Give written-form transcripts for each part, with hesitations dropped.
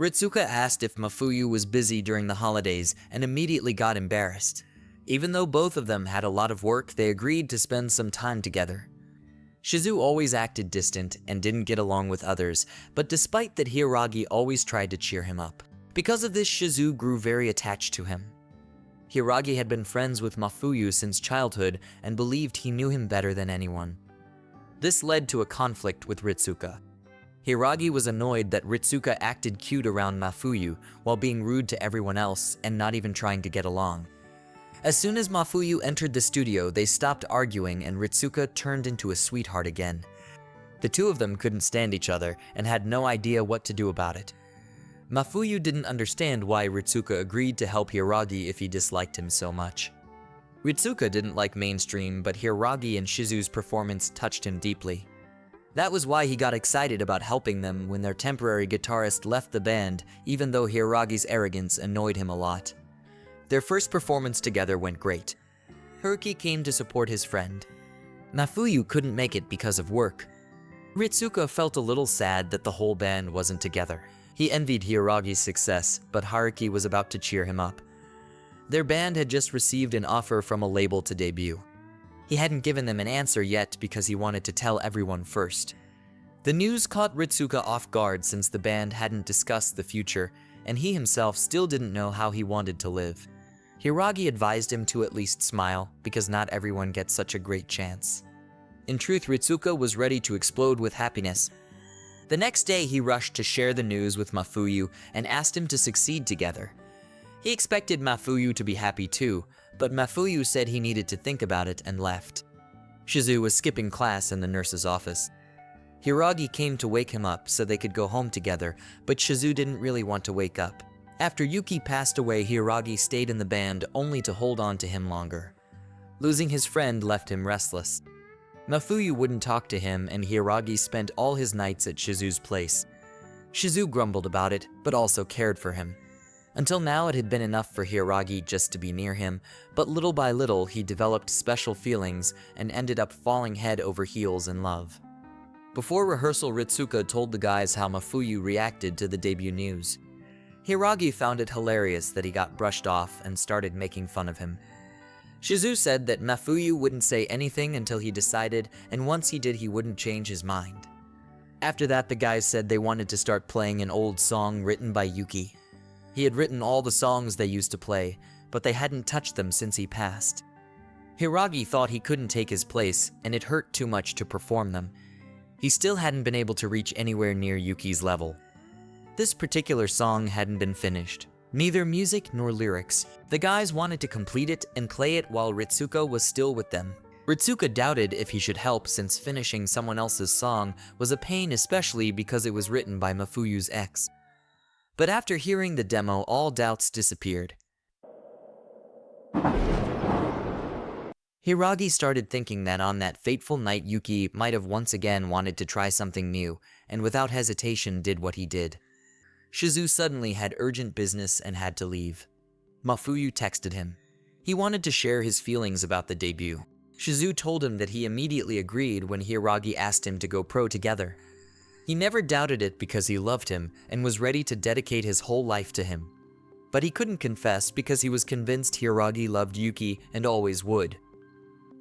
Ritsuka asked if Mafuyu was busy during the holidays and immediately got embarrassed. Even though both of them had a lot of work, they agreed to spend some time together. Shizu always acted distant and didn't get along with others, but despite that, Hiiragi always tried to cheer him up. Because of this, Shizu grew very attached to him. Hiiragi had been friends with Mafuyu since childhood and believed he knew him better than anyone. This led to a conflict with Ritsuka. Hiiragi was annoyed that Ritsuka acted cute around Mafuyu while being rude to everyone else and not even trying to get along. As soon as Mafuyu entered the studio, they stopped arguing and Ritsuka turned into a sweetheart again. The two of them couldn't stand each other and had no idea what to do about it. Mafuyu didn't understand why Ritsuka agreed to help Hiiragi if he disliked him so much. Ritsuka didn't like mainstream, but Hiiragi and Shizu's performance touched him deeply. That was why he got excited about helping them when their temporary guitarist left the band, even though Hiiragi's arrogance annoyed him a lot. Their first performance together went great. Haruki came to support his friend. Mafuyu couldn't make it because of work. Ritsuka felt a little sad that the whole band wasn't together. He envied Hiiragi's success, but Haruki was about to cheer him up. Their band had just received an offer from a label to debut. He hadn't given them an answer yet because he wanted to tell everyone first. The news caught Ritsuka off guard since the band hadn't discussed the future, and he himself still didn't know how he wanted to live. Hiiragi advised him to at least smile, because not everyone gets such a great chance. In truth, Ritsuka was ready to explode with happiness. The next day, he rushed to share the news with Mafuyu and asked him to succeed together. He expected Mafuyu to be happy too, but Mafuyu said he needed to think about it and left. Shizu was skipping class in the nurse's office. Hiiragi came to wake him up so they could go home together, but Shizu didn't really want to wake up. After Yuki passed away, Hiiragi stayed in the band only to hold on to him longer. Losing his friend left him restless. Mafuyu wouldn't talk to him, and Hiiragi spent all his nights at Shizu's place. Shizu grumbled about it, but also cared for him. Until now, it had been enough for Hiiragi just to be near him, but little by little he developed special feelings and ended up falling head over heels in love. Before rehearsal, Ritsuka told the guys how Mafuyu reacted to the debut news. Hiiragi found it hilarious that he got brushed off and started making fun of him. Shizu said that Mafuyu wouldn't say anything until he decided, and once he did, he wouldn't change his mind. After that, the guys said they wanted to start playing an old song written by Yuki. He had written all the songs they used to play, but they hadn't touched them since he passed. Hiiragi thought he couldn't take his place, and it hurt too much to perform them. He still hadn't been able to reach anywhere near Yuki's level. This particular song hadn't been finished. Neither music nor lyrics. The guys wanted to complete it and play it while Ritsuka was still with them. Ritsuka doubted if he should help since finishing someone else's song was a pain, especially because it was written by Mafuyu's ex. But after hearing the demo, all doubts disappeared. Hiiragi started thinking that on that fateful night Yuki might have once again wanted to try something new, and without hesitation did what he did. Shizu suddenly had urgent business and had to leave. Mafuyu texted him. He wanted to share his feelings about the debut. Shizu told him that he immediately agreed when Hiiragi asked him to go pro together. He never doubted it because he loved him and was ready to dedicate his whole life to him. But he couldn't confess because he was convinced Hiiragi loved Yuki and always would.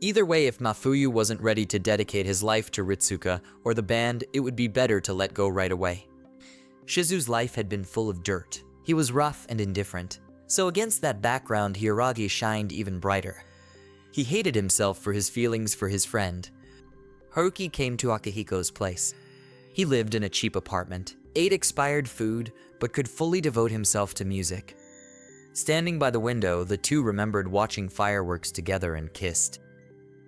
Either way, if Mafuyu wasn't ready to dedicate his life to Ritsuka or the band, it would be better to let go right away. Shizu's life had been full of dirt. He was rough and indifferent. So against that background, Hiiragi shined even brighter. He hated himself for his feelings for his friend. Haruki came to Akihiko's place. He lived in a cheap apartment, ate expired food, but could fully devote himself to music. Standing by the window, the two remembered watching fireworks together and kissed.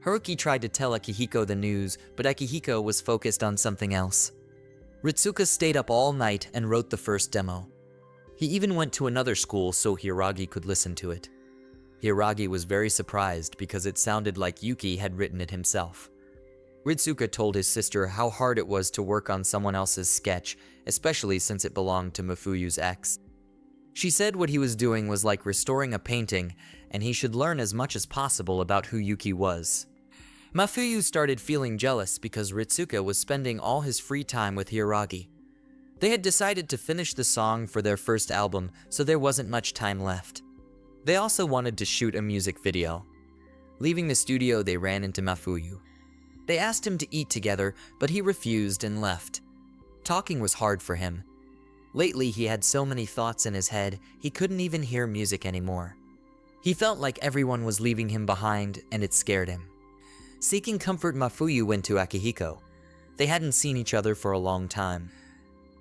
Haruki tried to tell Akihiko the news, but Akihiko was focused on something else. Ritsuka stayed up all night and wrote the first demo. He even went to another school so Hiiragi could listen to it. Hiiragi was very surprised because it sounded like Yuki had written it himself. Ritsuka told his sister how hard it was to work on someone else's sketch, especially since it belonged to Mafuyu's ex. She said what he was doing was like restoring a painting, and he should learn as much as possible about who Yuki was. Mafuyu started feeling jealous because Ritsuka was spending all his free time with Hiiragi. They had decided to finish the song for their first album, so there wasn't much time left. They also wanted to shoot a music video. Leaving the studio, they ran into Mafuyu. They asked him to eat together, but he refused and left. Talking was hard for him. Lately, he had so many thoughts in his head, he couldn't even hear music anymore. He felt like everyone was leaving him behind, and it scared him. Seeking comfort, Mafuyu went to Akihiko. They hadn't seen each other for a long time.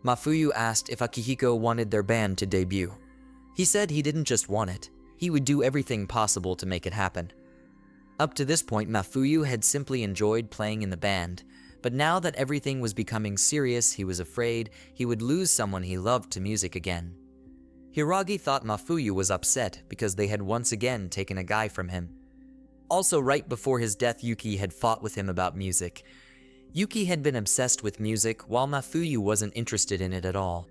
Mafuyu asked if Akihiko wanted their band to debut. He said he didn't just want it, he would do everything possible to make it happen. Up to this point, Mafuyu had simply enjoyed playing in the band, but now that everything was becoming serious, he was afraid he would lose someone he loved to music again. Hiragi thought Mafuyu was upset because they had once again taken a guy from him. Also, right before his death, Yuki had fought with him about music. Yuki had been obsessed with music, while Mafuyu wasn't interested in it at all.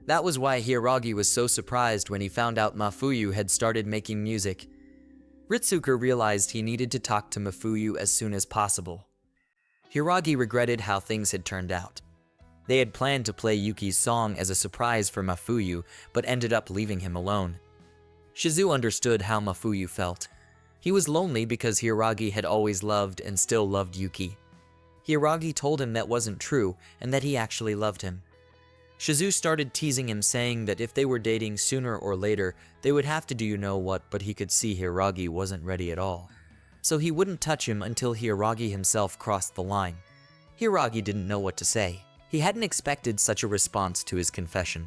That was why Hiragi was so surprised when he found out Mafuyu had started making music. Ritsuka realized he needed to talk to Mafuyu as soon as possible. Hiragi regretted how things had turned out. They had planned to play Yuki's song as a surprise for Mafuyu, but ended up leaving him alone. Shizu understood how Mafuyu felt. He was lonely because Hiragi had always loved and still loved Yuki. Hiragi told him that wasn't true and that he actually loved him. Shizu started teasing him, saying that if they were dating sooner or later, they would have to do you know what, but he could see Hiragi wasn't ready at all. So he wouldn't touch him until Hiragi himself crossed the line. Hiragi didn't know what to say. He hadn't expected such a response to his confession.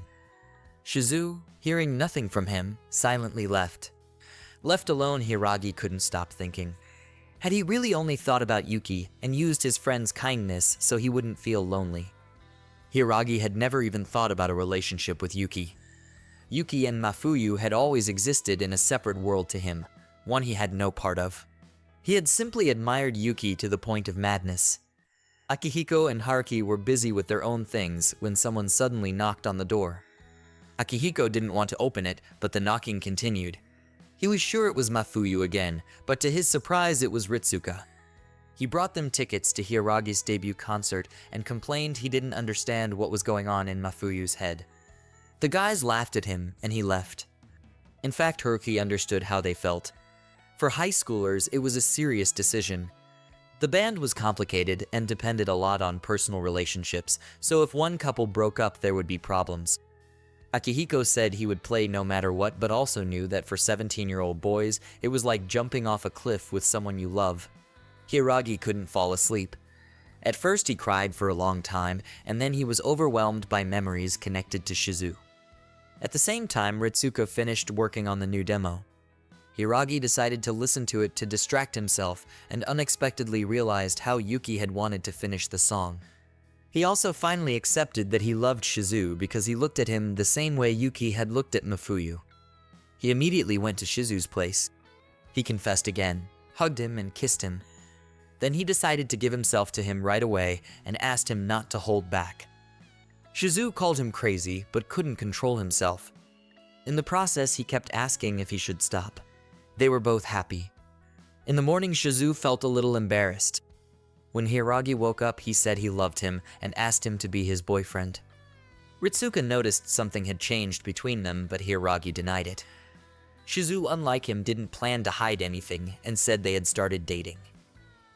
Shizu, hearing nothing from him, silently left. Left alone, Hiragi couldn't stop thinking. Had he really only thought about Yuki and used his friend's kindness so he wouldn't feel lonely? Hiragi had never even thought about a relationship with Yuki. Yuki and Mafuyu had always existed in a separate world to him, one he had no part of. He had simply admired Yuki to the point of madness. Akihiko and Haruki were busy with their own things when someone suddenly knocked on the door. Akihiko didn't want to open it, but the knocking continued. He was sure it was Mafuyu again, but to his surprise it was Ritsuka. He brought them tickets to Hiragi's debut concert and complained he didn't understand what was going on in Mafuyu's head. The guys laughed at him and he left. In fact, Haruki understood how they felt. For high schoolers, it was a serious decision. The band was complicated and depended a lot on personal relationships, so if one couple broke up, there would be problems. Akihiko said he would play no matter what, but also knew that for 17-year-old boys, it was like jumping off a cliff with someone you love. Hiragi couldn't fall asleep. At first he cried for a long time, and then he was overwhelmed by memories connected to Shizu. At the same time, Ritsuka finished working on the new demo. Hiragi decided to listen to it to distract himself and unexpectedly realized how Yuki had wanted to finish the song. He also finally accepted that he loved Shizu because he looked at him the same way Yuki had looked at Mafuyu. He immediately went to Shizu's place. He confessed again, hugged him and kissed him. Then he decided to give himself to him right away and asked him not to hold back. Shizu called him crazy but couldn't control himself. In the process, he kept asking if he should stop. They were both happy. In the morning, Shizu felt a little embarrassed. When Hiragi woke up, he said he loved him and asked him to be his boyfriend. Ritsuka noticed something had changed between them, but Hiragi denied it. Shizu, unlike him, didn't plan to hide anything and said they had started dating.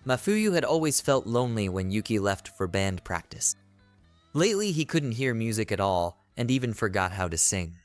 Mafuyu had always felt lonely when Yuki left for band practice. Lately, he couldn't hear music at all and even forgot how to sing.